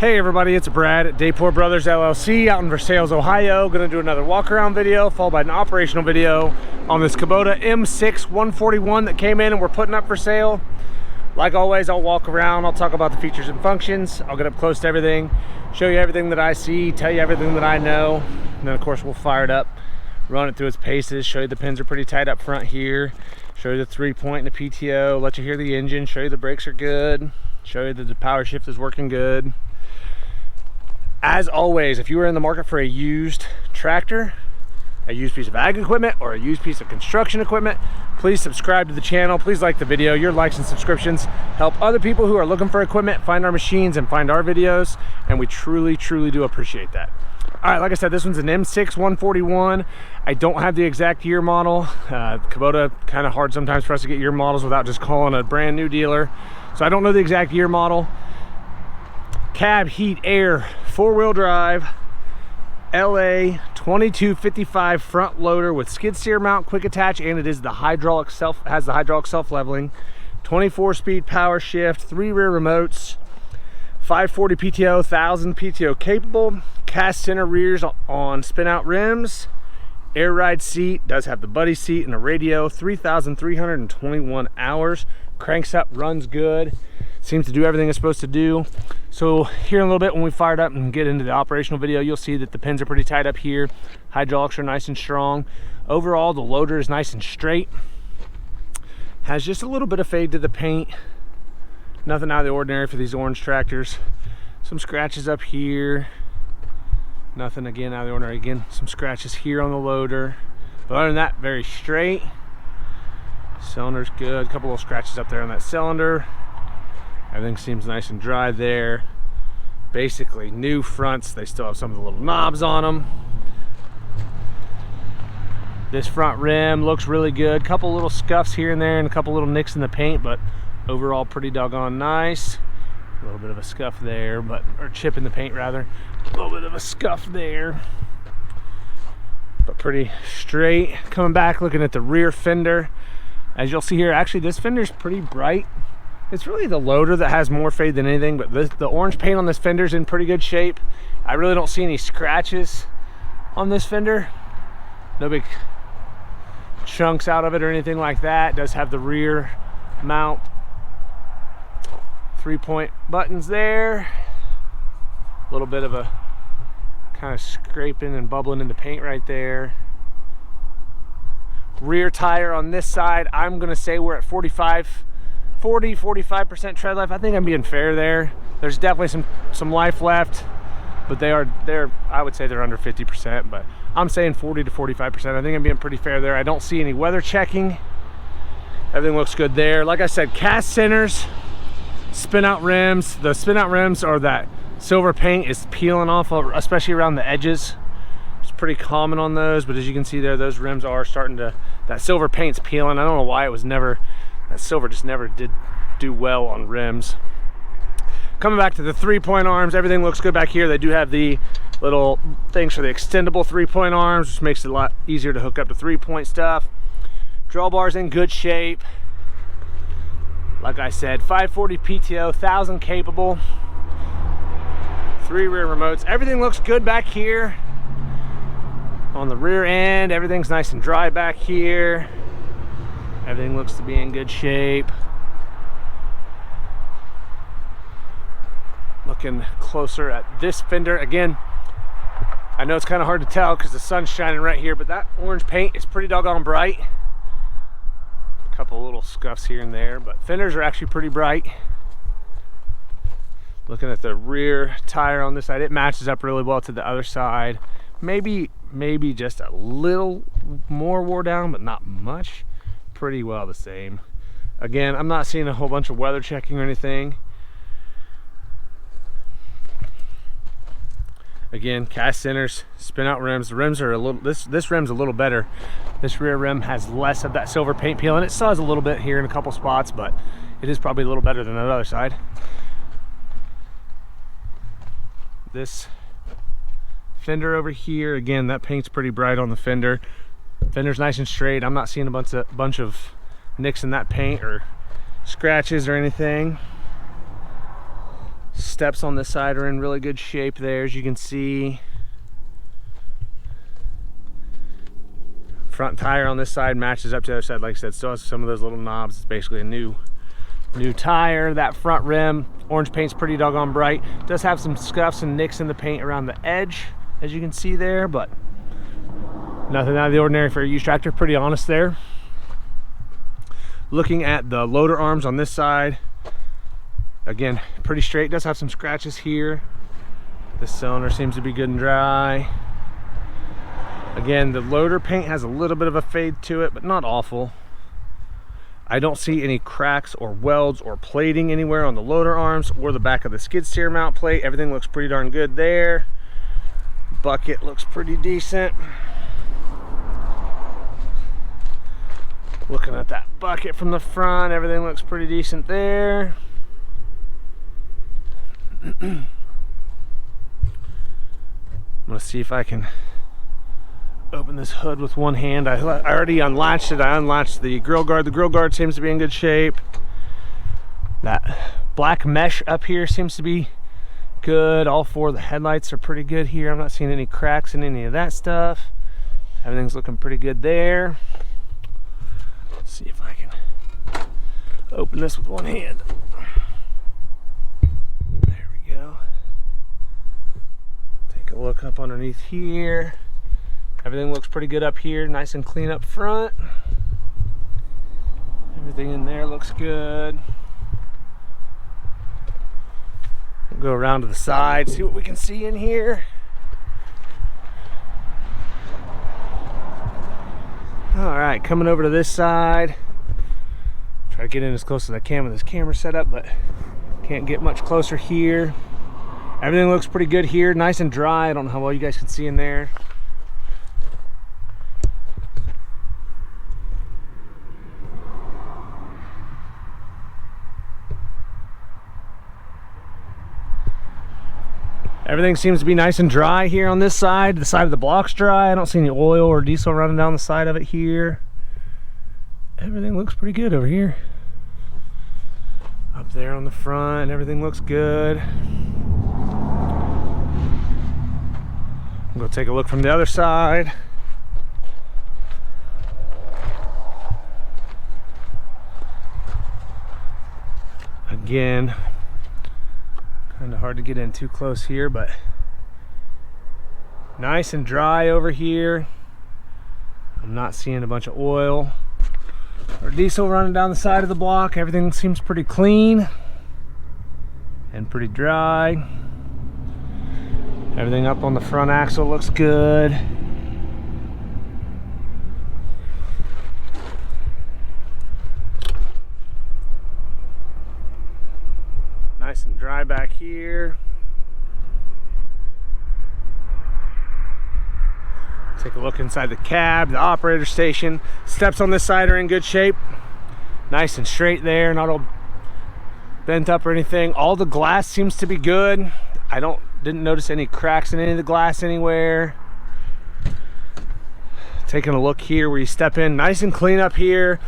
Hey everybody, it's Brad at Dayport Brothers LLC out in Versailles, Ohio. Gonna do another walk around video followed by an operational video on this Kubota M6 141 that came in and we're putting up for sale. Like always, I'll walk around, I'll talk about the features and functions, I'll get up close to everything, show you everything that I see, tell you everything that I know, and then of course we'll fire it up, run it through its paces, show you the pins are pretty tight up front here, show you the 3-point and the PTO, let you hear the engine, show you the brakes are good, show you that the power shift is working good. As always, if you are in the market for a used tractor, a used piece of ag equipment, or a used piece of construction equipment, please subscribe to the channel. Please like the video. Your likes and subscriptions help other people who are looking for equipment find our machines and find our videos, and we truly do appreciate that. All right, like I said, this one's an M6 141. I don't have the exact year model. Kubota, kind of hard sometimes for us to get year models without just calling a brand new dealer, so I don't know the exact year model. Cab, heat, air, 4-wheel drive, LA 2255 front loader with skid steer mount, quick attach, and it is the hydraulic self-leveling. 24-speed power shift, 3 rear remotes, 540 PTO, 1000 PTO capable, cast center rears on spin out rims, air ride seat, does have the buddy seat and a radio, 3,321 hours, cranks up, runs good, seems to do everything it's supposed to do. So here in a little bit when we fire it up and get into the operational video, you'll see that the pins are pretty tight up here. Hydraulics are nice and strong. Overall, the loader is nice and straight. Has just a little bit of fade to the paint. Nothing out of the ordinary for these orange tractors. Some scratches up here. Nothing again out of the ordinary. Again, some scratches here on the loader. But other than that, very straight. Cylinder's good. A couple little scratches up there on that cylinder. Everything seems nice and dry there. Basically new fronts. They still have some of the little knobs on them. This front rim looks really good. Couple little scuffs here and there and a couple little nicks in the paint, but overall pretty doggone nice. A little bit of a scuff there, or chip in the paint rather. A little bit of a scuff there, but pretty straight. Coming back, looking at the rear fender. As you'll see here, actually this fender's pretty bright. It's really the loader that has more fade than anything, but the orange paint on this fender's in pretty good shape. I really don't see any scratches on this fender. No big chunks out of it or anything like that. It does have the rear mount 3-point buttons there. A little bit of a kind of scraping and bubbling in the paint right there. Rear tire on this side, I'm gonna say we're at 45% tread life. I think I'm being fair there. There's definitely some life left, but I would say they're under 50%, but I'm saying 40 to 45%. I think I'm being pretty fair there. I don't see any weather checking. Everything looks good there. Like I said, cast centers, spin out rims. The spin out rims are that silver paint is peeling off, especially around the edges. It's pretty common on those, but as you can see there, those rims are starting to, that silver paint's peeling. I don't know why that silver just never did do well on rims. Coming back to the 3-point arms, everything looks good back here. They do have the little things for the extendable 3-point arms, which makes it a lot easier to hook up to 3-point stuff. Drawbar's in good shape. Like I said, 540 PTO, 1000 capable, 3 rear remotes. Everything looks good back here. On the rear end, everything's nice and dry back here. Everything looks to be in good shape. Looking closer at this fender. Again, I know it's kind of hard to tell because the sun's shining right here, but that orange paint is pretty doggone bright. A couple little scuffs here and there, but fenders are actually pretty bright. Looking at the rear tire on this side, it matches up really well to the other side. Maybe just a little more wore down, but not much. Pretty well the same. Again, I'm not seeing a whole bunch of weather checking or anything. Again, cast centers, spin out rims. The rims are a little, this rim's a little better. This rear rim has less of that silver paint peel, and it still has a little bit here in a couple spots, but it is probably a little better than that other side. This fender over here, again, that paint's pretty bright on the fender. Fender's nice and straight. I'm not seeing a bunch of nicks in that paint or scratches or anything. Steps on this side are in really good shape there, as you can see. Front tire on this side matches up to the other side. Like I said, still has some of those little knobs. It's basically a new tire. That front rim, orange paint's pretty doggone bright. Does have some scuffs and nicks in the paint around the edge, as you can see there, but nothing out of the ordinary for a used tractor. Pretty honest there. Looking at the loader arms on this side, again, pretty straight. Does have some scratches here. The cylinder seems to be good and dry. Again, the loader paint has a little bit of a fade to it, but not awful. I don't see any cracks or welds or plating anywhere on the loader arms or the back of the skid steer mount plate. Everything looks pretty darn good there. Bucket looks pretty decent. Looking at that bucket from the front, everything looks pretty decent there. I'm gonna see if I can open this hood with one hand. I already unlatched it. I unlatched the grill guard. The grill guard seems to be in good shape. That black mesh up here seems to be good. All four of the headlights are pretty good here. I'm not seeing any cracks in any of that stuff. Everything's looking pretty good there. Let's see if I can open this with one hand. There we go. Take a look up underneath here. Everything looks pretty good up here, nice and clean up front. Everything in there looks good. We'll go around to the side, see what we can see in here. All right, coming over to this side. Try to get in as close as I can with this camera setup, but can't get much closer here. Everything looks pretty good here, nice and dry. I don't know how well you guys can see in there. Everything seems to be nice and dry here on this side. The side of the block's dry. I don't see any oil or diesel running down the side of it here. Everything looks pretty good over here. Up there on the front, everything looks good. We'll go take a look from the other side. Again, kind of hard to get in too close here, but nice and dry over here. I'm not seeing a bunch of oil or diesel running down the side of the block. Everything seems pretty clean and pretty dry. Everything up on the front axle looks good. Nice and dry back here. Take a look inside the cab, the operator station. Steps on this side are in good shape. Nice and straight there, not all bent up or anything. All the glass seems to be good. I didn't notice any cracks in any of the glass anywhere. Taking a look here where you step in, nice and clean up here.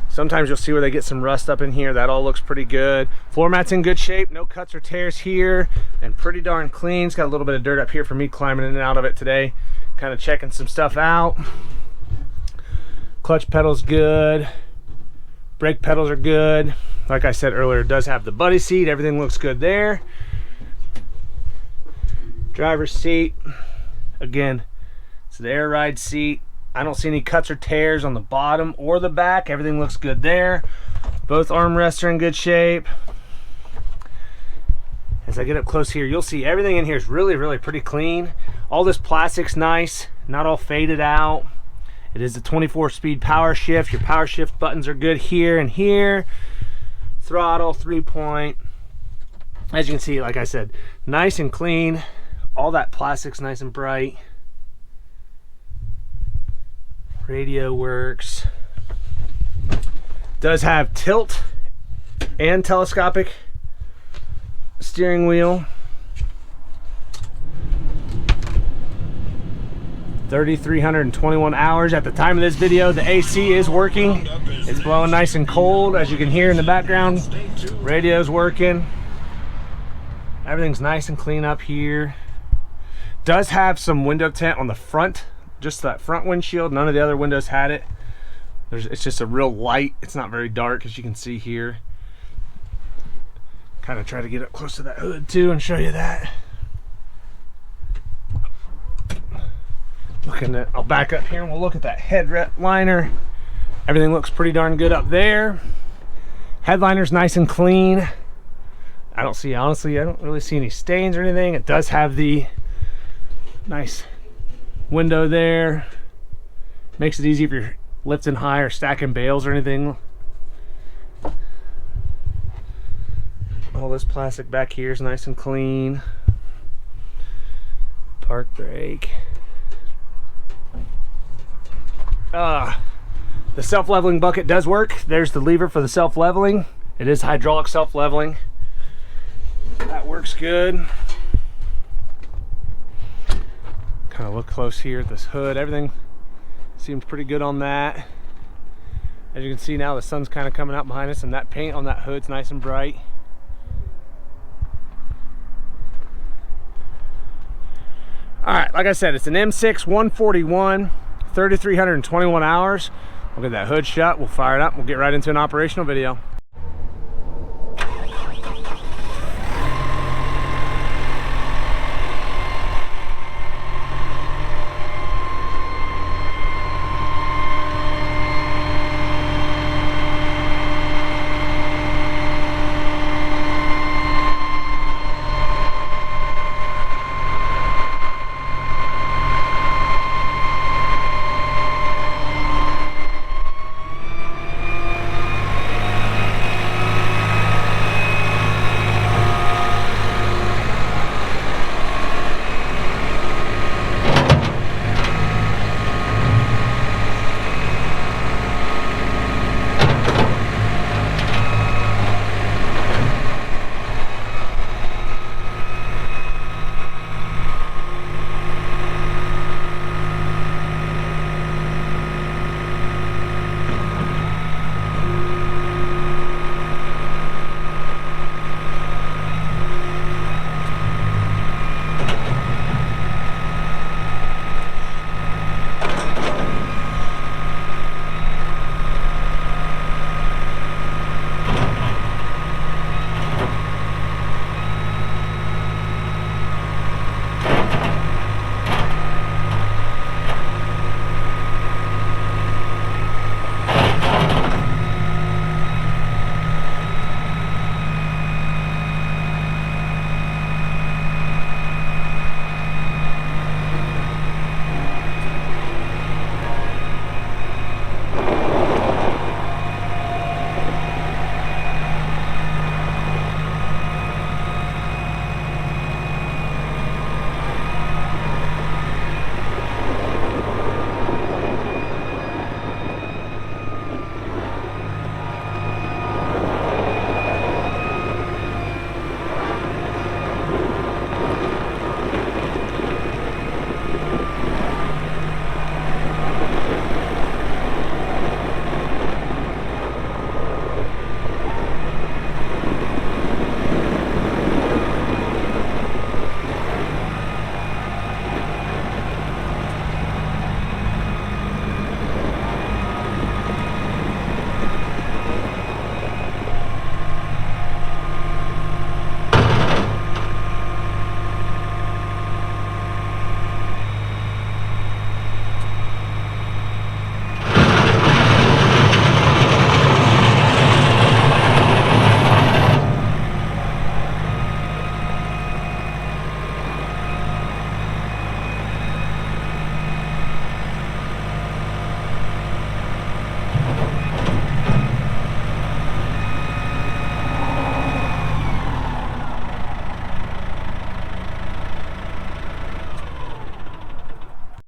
Sometimes you'll see where they get some rust up in here. That all looks pretty good. Floor mat's in good shape. No cuts or tears here. And pretty darn clean. It's got a little bit of dirt up here for me climbing in and out of it today. Kind of checking some stuff out. Clutch pedal's good. Brake pedals are good. Like I said earlier, it does have the buddy seat. Everything looks good there. Driver's seat. Again, it's the air ride seat. I don't see any cuts or tears on the bottom or the back. Everything looks good there. Both armrests are in good shape. As I get up close here, you'll see everything in here is really pretty clean. All this plastic's nice, not all faded out. It is a 24-speed power shift. Your power shift buttons are good here and here. Throttle, 3-point. As you can see, like I said, nice and clean. All that plastic's nice and bright. Radio works. Does have tilt and telescopic steering wheel. 3,321 hours at the time of this video. The AC is working. It's blowing nice and cold, as you can hear in the background. Radio's working. Everything's nice and clean up here. Does have some window tint on the front, just that front windshield. None of the other windows had it. It's just a real light. It's not very dark, as you can see here. Kind of try to get up close to that hood too and show you that. Looking at, I'll back up here and we'll look at that headliner. Everything looks pretty darn good up there. Headliner's nice and clean. Honestly, I don't really see any stains or anything. It does have the nice window there. Makes it easy if you're lifting high or stacking bales or anything. All this plastic back here is nice and clean. Park brake. The self-leveling bucket does work. There's the lever for the self-leveling. It is hydraulic self-leveling. That works good. Kind of look close here at this hood. Everything seems pretty good on that. As you can see now, the sun's kind of coming out behind us, and that paint on that hood's nice and bright. All right, like I said, it's an M6 141, 3,321 hours. We'll get that hood shut, we'll fire it up, we'll get right into an operational video.